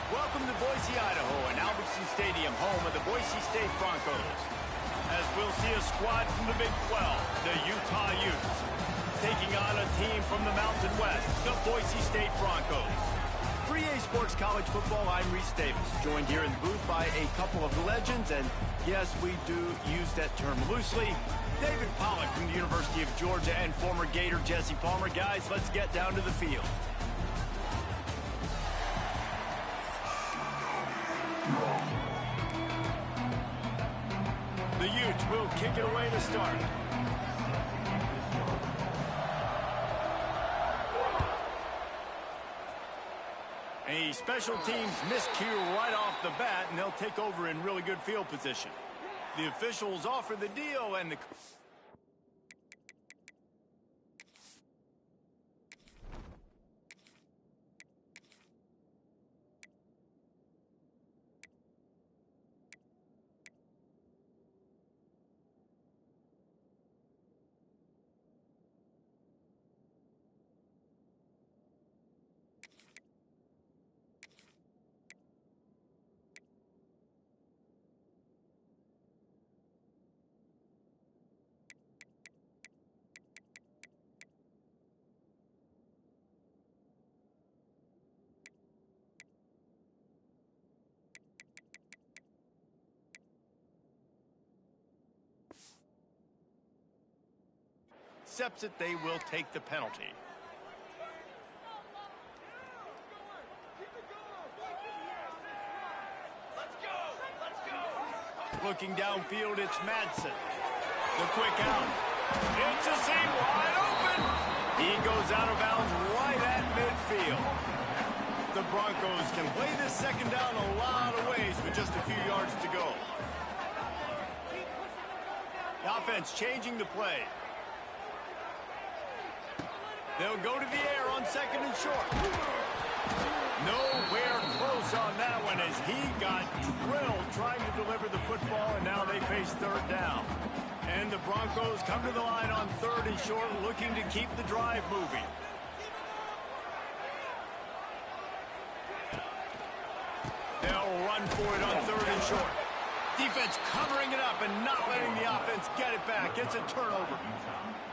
Welcome to Boise, Idaho, and Albertson Stadium, home of the Boise State Broncos. As we'll see a squad from the Big 12, the Utah Utes, taking on a team from the Mountain West, the Boise State Broncos. For EA Sports College Football, I'm Reese Davis, joined here in the booth by a couple of legends, and yes, we do use that term loosely. David Pollock from the University of Georgia and former Gator Jesse Palmer. Guys, let's get down to the field. The Utes will kick it away to start. A special teams miscue right off the bat, and they'll take over in really good field position. The officials offer the deal, and the... accepts it, they will take the penalty. Looking downfield, it's Madsen. The quick out. It's a seam wide open. He goes out of bounds right at midfield. The Broncos can play this second down a lot of ways with just a few yards to go. The offense changing the play. They'll go to the air on second and short. Nowhere close on that one as he got drilled trying to deliver the football, and now they face third down. And the Broncos come to the line on third and short, looking to keep the drive moving. They'll run for it on third and short. Defense covering it up and not letting the offense get it back. It's a turnover.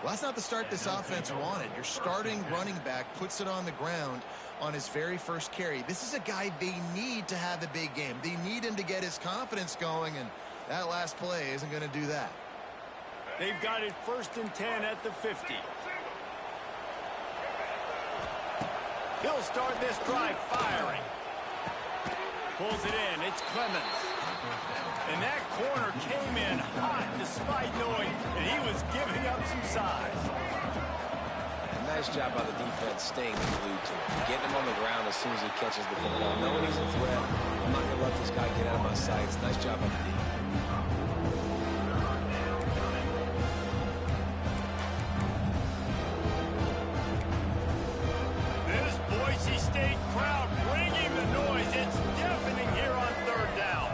Well, that's not the start this offense wanted. Your starting running back puts it on the ground on his very first carry. This is a guy they need to have a big game. They need him to get his confidence going, and that last play isn't going to do that. They've got it 1st and 10 at the 50. He'll start this drive firing. Pulls it in. It's Clemens. And that corner came in hot despite knowing that he was giving up some size. Nice job by the defense staying glued to him. Getting him on the ground as soon as he catches the football. Knowing he's a threat, I'm not going to let this guy get out of my sights. Nice job on the defense. This Boise State crowd bringing the noise. It's deafening here on third down.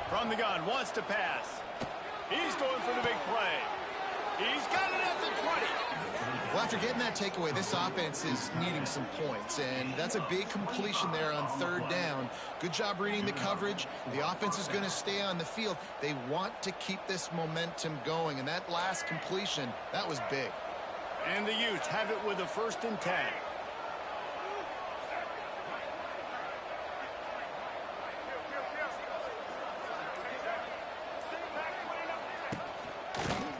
From the gun, wants to pass. He's going for the big play. He's got it at the 20. Well, after getting that takeaway, this offense is needing some points, and that's a big completion there on third down. Good job reading the coverage. The offense is going to stay on the field. They want to keep this momentum going, and that last completion, that was big. And the Utes have it with a 1st and 10.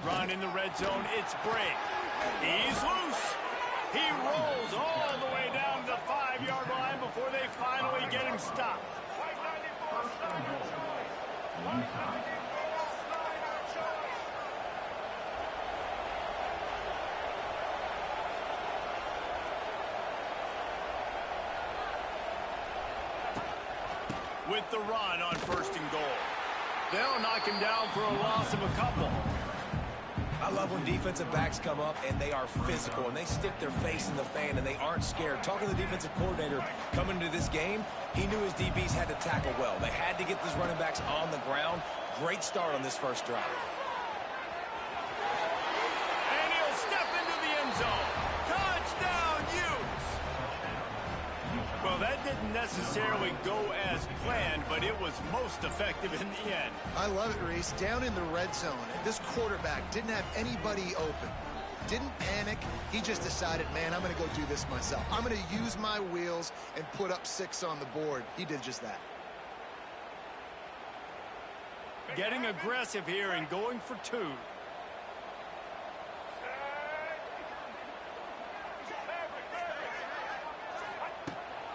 Run in the red zone, it's Brake. He's loose. He rolls all the way down to the 5-yard line before they finally get him stopped. With the run on 1st and goal. They'll knock him down for a loss of a couple. I love when defensive backs come up and they are physical and they stick their face in the fan and they aren't scared. Talking to the defensive coordinator coming into this game, he knew his DBs had to tackle well. They had to get these running backs on the ground. Great start on this first drive. And he'll step into the end zone. Touchdown, Utes! Well, that did didn't necessarily go as planned, but it was most effective in the end. I love it, Reese. Down in the red zone, this quarterback didn't have anybody open. Didn't panic. He just decided, man, I'm going to go do this myself. I'm going to use my wheels and put up 6 on the board. He did just that. Getting aggressive here and going for 2.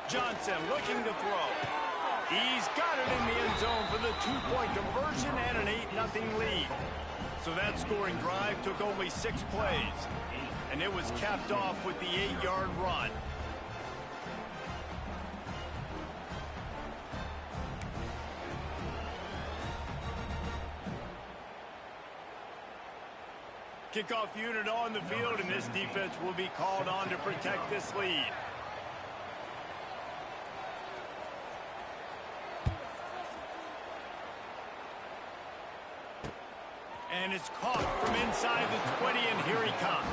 Johnson looking to throw. He's got it in the end zone for the 2-point conversion and an 8-0 lead. So that scoring drive took only 6 plays, and it was capped off with the 8-yard run. Kickoff unit on the field, and this defense will be called on to protect this lead. And it's caught from inside the 20, and here he comes.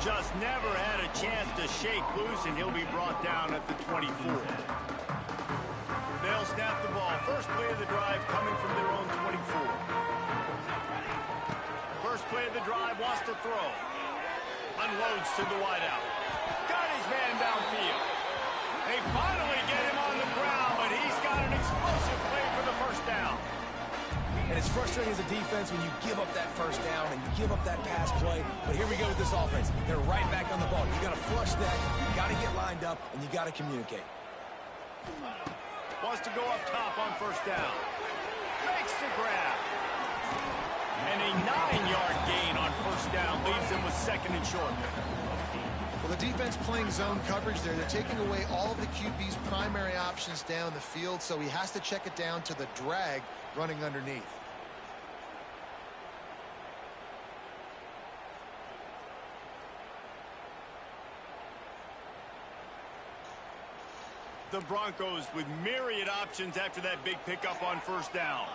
Just never had a chance to shake loose, and he'll be brought down at the 24. They'll snap the ball. First play of the drive coming from their own 24. First play of the drive, wants to throw. Unloads to the wideout. Got his man downfield. They finally get him on the ground, but he's got an explosive play for the first down. And it's frustrating as a defense when you give up that first down and you give up that pass play. But here we go with this offense. They're right back on the ball. You got to flush that. You got to get lined up, and you got to communicate. Wants to go up top on first down. Makes the grab. And a 9-yard gain on first down leaves them with 2nd and short. Well, the defense playing zone coverage there. They're taking away all of the QB's primary options down the field, so he has to check it down to the drag running underneath. The Broncos with myriad options after that big pickup on first down.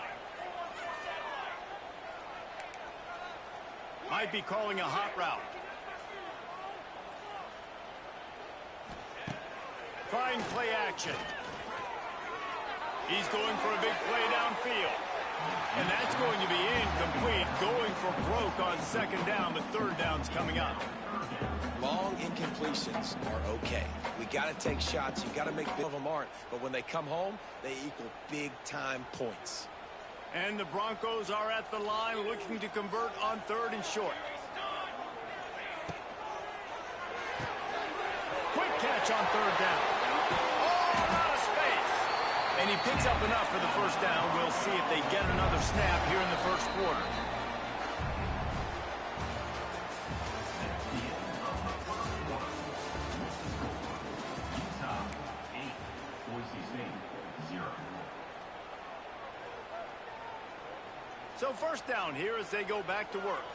Might be calling a hot route. Fine play action. He's going for a big play downfield. And that's going to be incomplete. Going for broke on 2nd down, but 3rd down's coming up. Long incompletions are okay. We got to take shots. You got to make big of them aren't. But when they come home, they equal big-time points. And the Broncos are at the line looking to convert on 3rd and short. Quick catch on 3rd down. Oh, out of space. And he picks up enough for the first down. We'll see if they get another snap here in the first quarter. So first down here as they go back to work.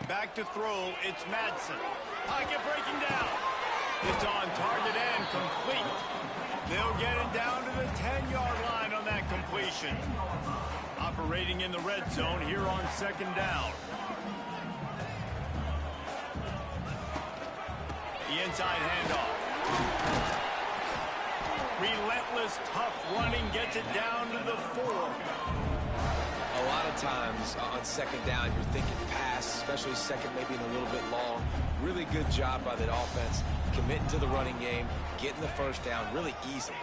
Back to throw, it's Madsen. Pocket breaking down. It's on target and complete. They'll get it down to the 10-yard line on that completion. Operating in the red zone here on 2nd down. The inside handoff. Relentless, tough running gets it down to the 4. A lot of times on 2nd down, you're thinking pass, especially 2nd, maybe in a little bit long. Really good job by the offense, committing to the running game, getting the first down really easily.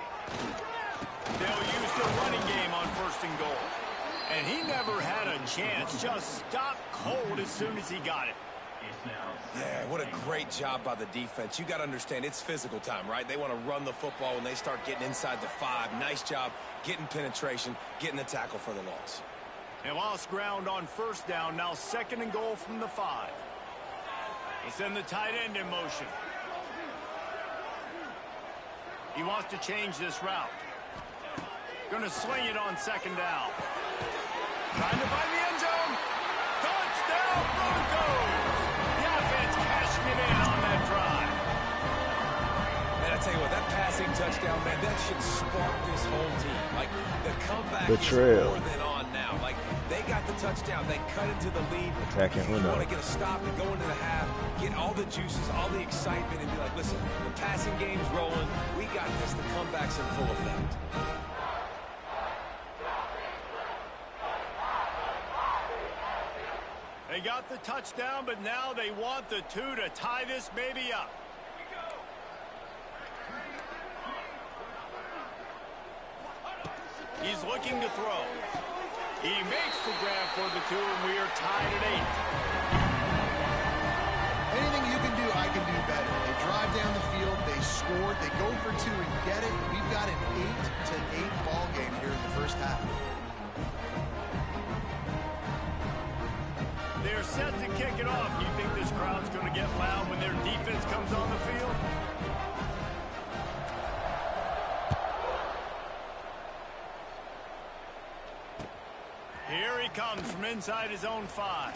They'll use the running game on 1st and goal. And he never had a chance, just stopped cold as soon as he got it. Yeah, what a great job by the defense. You got to understand, it's physical time, right? They want to run the football when they start getting inside the 5. Nice job getting penetration, getting the tackle for the loss. They lost ground on 1st down, now 2nd and goal from the 5. They send the tight end in motion. He wants to change this route. Gonna swing it on 2nd down. Trying to find the end zone. Touchdown Broncos! The offense cashing it in on that drive. tell you what, that passing touchdown, man, that should spark this whole team. Like, the comeback is more than on now. Like, they got the touchdown. They cut into the lead. Attacking You want to get a stop and go into the half, get all the juices, all the excitement, and be like, listen, the passing game's rolling. We got this. The comeback's in full effect. They got the touchdown, but now they want the 2 to tie this baby up. He's looking to throw. He makes the grab for the 2, and we are tied at 8. Anything you can do, I can do better. They drive down the field, they scored, they go for 2 and get it. We've got an 8-8 ball game here in the first half. They're set to kick it off. You think this crowd's going to get loud when their defense comes on the field? Here he comes from inside his own 5.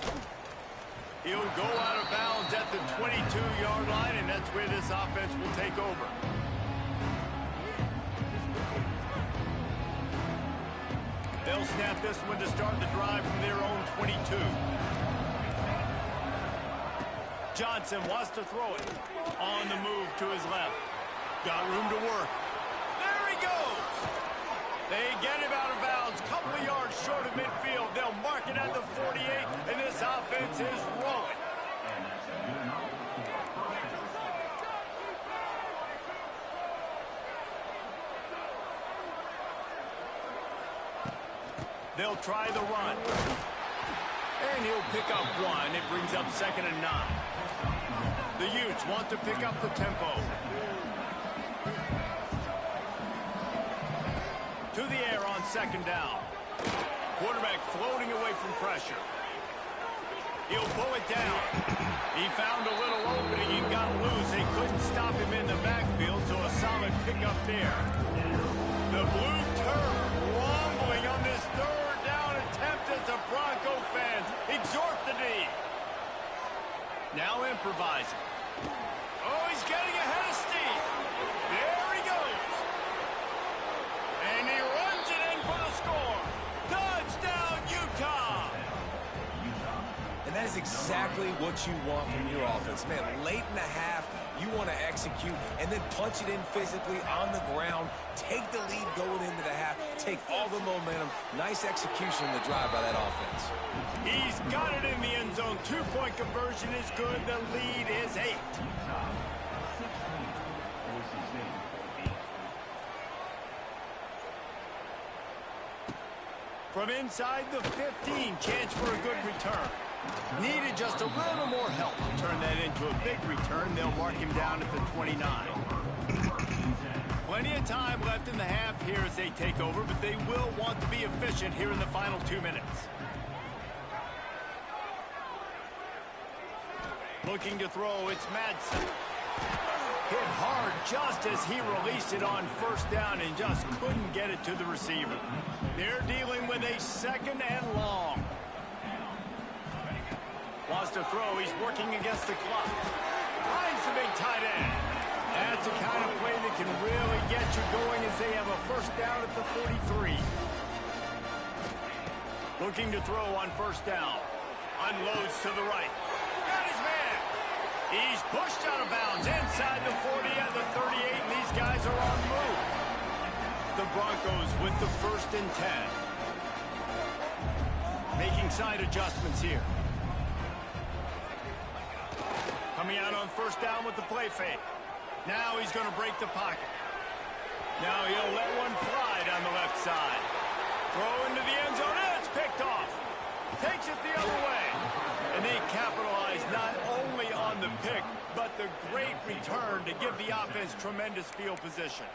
He'll go out of bounds at the 22-yard line, and that's where this offense will take over. They'll snap this one to start the drive from their own 22. Johnson wants to throw it. On the move to his left. Got room to work. There he goes. They get him out of bounds. Couple of yards short of midfield. They'll mark it at the 48, and this offense is rolling. They'll try the run. And he'll pick up 1. It brings up 2nd and 9. The Utes want to pick up the tempo. To the air on 2nd down. Quarterback floating away from pressure. He'll pull it down. He found a little opening. He got loose. They couldn't stop him in the backfield, so a solid pickup there. The blue turf rumbling on this 3rd down attempt as the Bronco fans exhort the D. Now improvising. Oh, he's getting ahead of steam. There he goes. And he runs it in for the score. Touchdown, Utah. And that is exactly what you want from your offense. Man, late in the half, you want to execute and then punch it in physically on the ground. Take the lead going into the half. Take all the momentum. Nice execution in the drive by that offense. He's got it in the end zone. 2-point conversion is good. The lead is 8. From inside the 15, chance for a good return. Needed just a little more help to turn that into a big return. They'll mark him down at the 29. Plenty of time left in the half here as they take over, but they will want to be efficient here in the final 2 minutes. Looking to throw, it's Madsen. Hit hard just as he released it on 1st down and just couldn't get it to the receiver. They're dealing with a 2nd and long. Wants to throw. He's working against the clock. Finds the big tight end. That's the kind of play that can really get you going as they have a 1st down at the 43. Looking to throw on 1st down. Unloads to the right. Got his man. He's pushed out of bounds inside the 40 at the 38, and these guys are on the move. The Broncos with the 1st and 10. Making side adjustments here. Coming out on 1st down with the play fake. Now he's going to break the pocket. Now he'll let one fly down the left side. Throw into the end zone, and it's picked off. Takes it the other way. And they capitalize not only on the pick, but the great return to give the offense tremendous field position.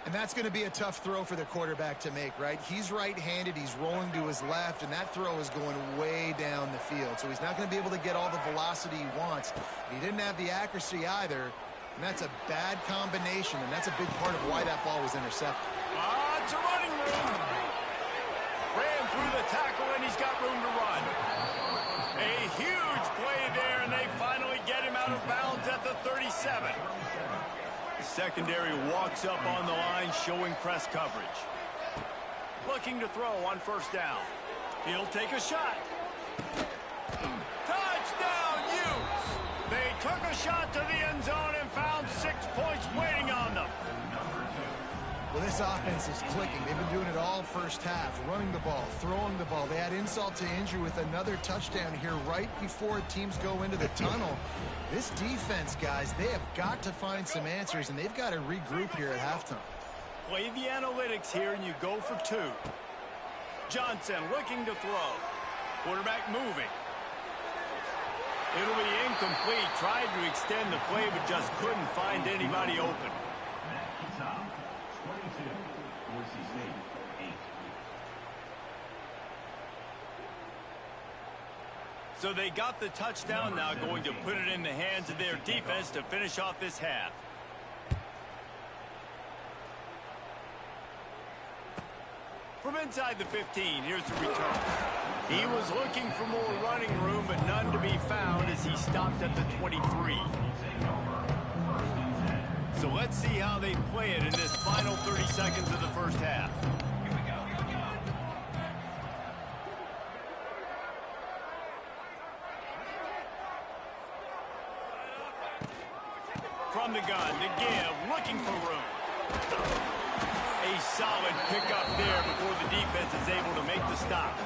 And that's going to be a tough throw for the quarterback to make, right? He's right-handed, he's rolling to his left, and that throw is going way down the field. So he's not going to be able to get all the velocity he wants. He didn't have the accuracy either, and that's a bad combination, and that's a big part of why that ball was intercepted. It's a running room. Ran through the tackle, and he's got room to run. A huge play there, and they finally get him out of bounds at the 37. The secondary walks up on the line, showing press coverage. Looking to throw on first down. He'll take a shot. Touchdown, Utes! They took a shot to the end zone and found 6 points waiting on them. Well, this offense is clicking. They've been doing it all first half, running the ball, throwing the ball. They had insult to injury with another touchdown here right before teams go into the tunnel. This defense, guys, they have got to find some answers, and they've got to regroup here at halftime. Play the analytics here, and you go for 2. Johnson looking to throw. Quarterback moving. It'll be incomplete. Tried to extend the play, but just couldn't find anybody open. So they got the touchdown, now going to put it in the hands of their defense to finish off this half. From inside the 15, here's the return. He was looking for more running room, but none to be found as he stopped at the 23. So let's see how they play it in this final 30 seconds of the first half. From the gun to give, looking for room. A solid pickup there before the defense is able to make the stop.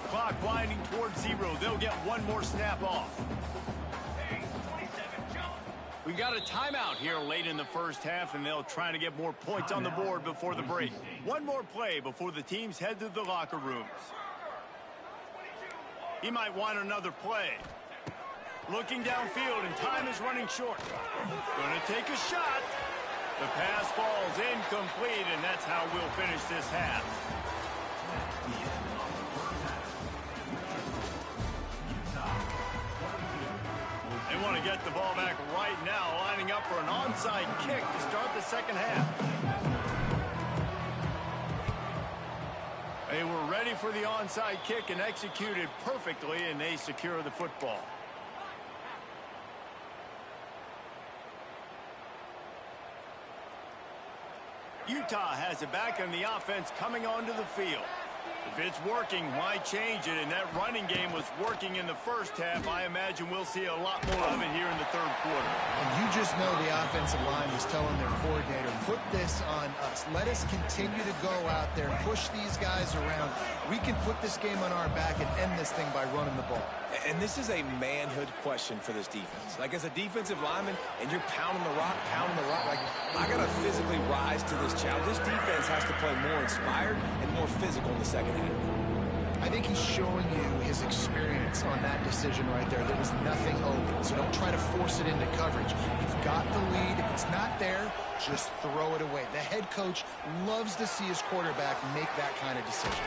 Clock winding towards 0. They'll get one more snap off. We got a timeout here late in the first half, and they'll try to get more points on the board before the break. One more play before the teams head to the locker rooms. He might want another play. Looking downfield, and time is running short. Gonna take a shot. The pass falls incomplete, and that's how we'll finish this half. They want to get the ball back right now, lining up for an onside kick to start the second half. They were ready for the onside kick and executed perfectly, and they secure the football. Utah has it back, and the offense coming onto the field. If it's working, why change it? And that running game was working in the first half. I imagine we'll see a lot more of it here in the third quarter. And you just know the offensive line was telling their coordinator, put this on us. Let us continue to go out there, push these guys around. We can put this game on our back and end this thing by running the ball. And this is a manhood question for this defense. Like, as a defensive lineman, and you're pounding the rock, like, I got to physically rise to this challenge. This defense has to play more inspired and more physical in the second half. I think he's showing you his experience on that decision right there. There was nothing open, so don't try to force it into coverage. You've got the lead. If it's not there, just throw it away. The head coach loves to see his quarterback make that kind of decision.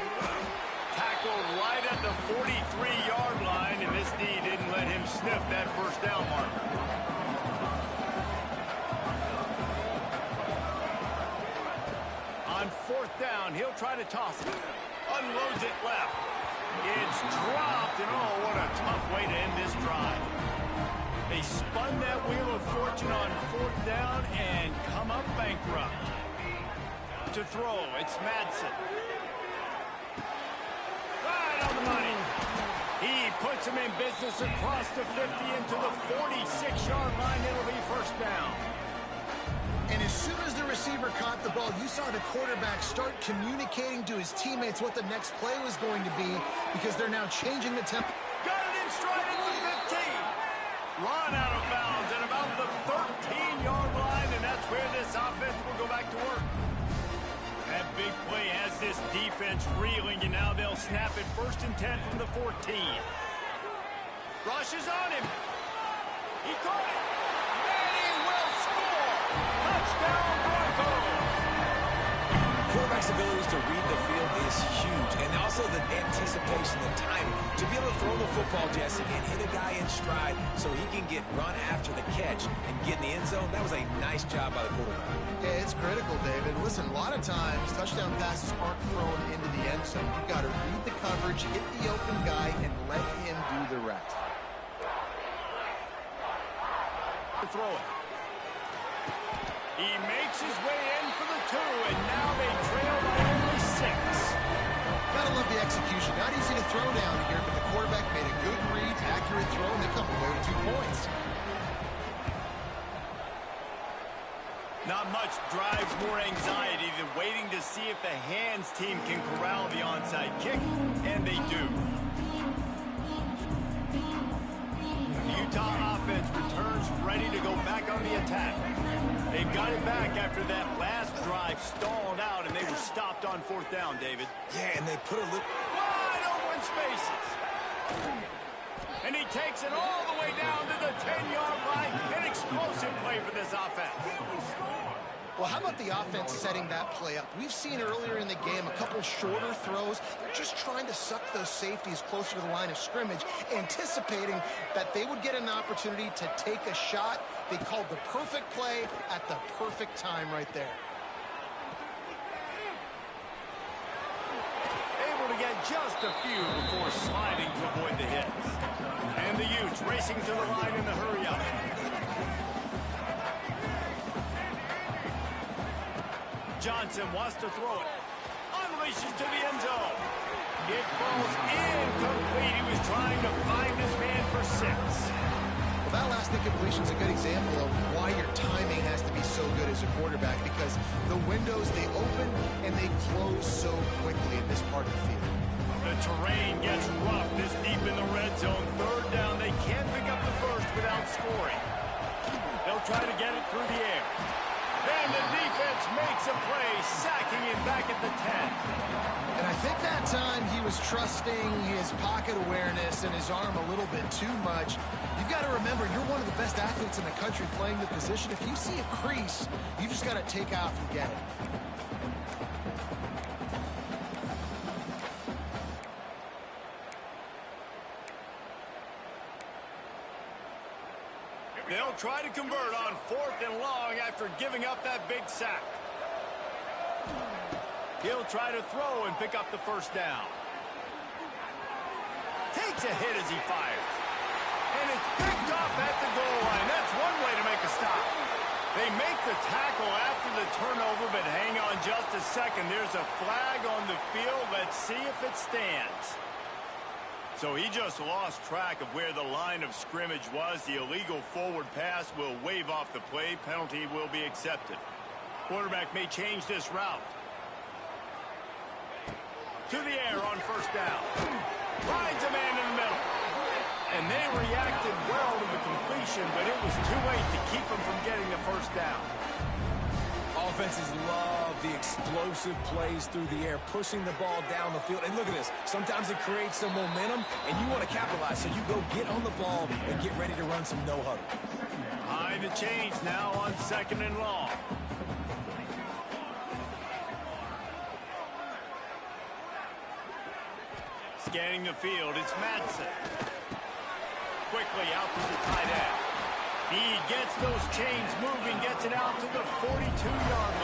Tackled right at the 43-yard line, and this D didn't let him sniff that first down marker. On fourth down, he'll try to toss it. Unloads it left. It's dropped, and oh, what a tough way to end this drive. They spun that wheel of fortune on fourth down and come up bankrupt. To throw, it's Madsen. Right on the money. He puts him in business across the 50 into the 46-yard line. It'll be first down. And as soon as the receiver caught the ball, you saw the quarterback start communicating to his teammates what the next play was going to be, because they're now changing the tempo. Got it in stride at the 15. Run out of bounds at about the 13-yard line, and that's where this offense will go back to work. That big play has this defense reeling, and now they'll snap it 1st and 10 from the 14. Rush is on him. He caught it. And he will score. Touchdown, Broncos. Quarterback's abilities to read the field is huge, and also the anticipation, the timing. To be able to throw the football, Jesse, and hit a guy in stride so he can get run after the catch and get in the end zone, that was a nice job by the quarterback. Yeah, it's critical, David. Listen, a lot of times touchdown passes aren't thrown into the end zone. You've got to read the coverage, hit the open guy, and let him do the rest. Throw it. He makes his way in for the 2, and now they trail by only 6. Gotta love the execution. Not easy to throw down here, but the quarterback made a good read, accurate throw, and they come away with 2 points. Not much drives more anxiety than waiting to see if the hands team can corral the onside kick, and they do. The Utah offense returns ready to go back on the attack. They've got it back after that last drive stalled out, and they were stopped on 4th down, David. Yeah, and they put a little... Wide open spaces. And he takes it all the way down to the 10-yard line. An explosive play for this offense. Well, how about the offense setting that play up? We've seen earlier in the game a couple shorter throws. They're just trying to suck those safeties closer to the line of scrimmage, anticipating that they would get an opportunity to take a shot. They called the perfect play at the perfect time right there. Able to get just a few before sliding to avoid the hits. And the Utes racing to the line in the hurry-up. Johnson wants to throw it. Unleashes to the end zone. It falls incomplete. He was trying to find his man for 6. Well, that last incompletion is a good example of why your timing has to be so good as a quarterback, because the windows, they open and they close so quickly in this part of the field. The terrain gets rough this deep in the red zone. 3rd down, they can't pick up the first without scoring. They'll try to get it through the air. And the defense makes a play, sacking him back at the 10. And I think that time he was trusting his pocket awareness and his arm a little bit too much. You've got to remember, you're one of the best athletes in the country playing the position. If you see a crease, you just got to take off and get it. They'll try to convert on 4th and long after giving up that big sack. He'll try to throw and pick up the 1st down. Takes a hit as he fires. And it's picked off at the goal line. That's one way to make a stop. They make the tackle after the turnover, but hang on just a second. There's a flag on the field. Let's see if it stands. So he just lost track of where the line of scrimmage was. The illegal forward pass will wave off the play. Penalty will be accepted. Quarterback may change this route. To the air on 1st down. Finds a man in the middle. And they reacted well to the completion, but it was too late to keep them from getting the 1st down. Offenses love the explosive plays through the air, pushing the ball down the field. And look at this. Sometimes it creates some momentum, and you want to capitalize. So you go get on the ball and get ready to run some no-huddle. Behind the chains now on 2nd and long. Scanning the field, it's Madsen. Quickly out to the tight end. He gets those chains moving, gets it out to the 42-yard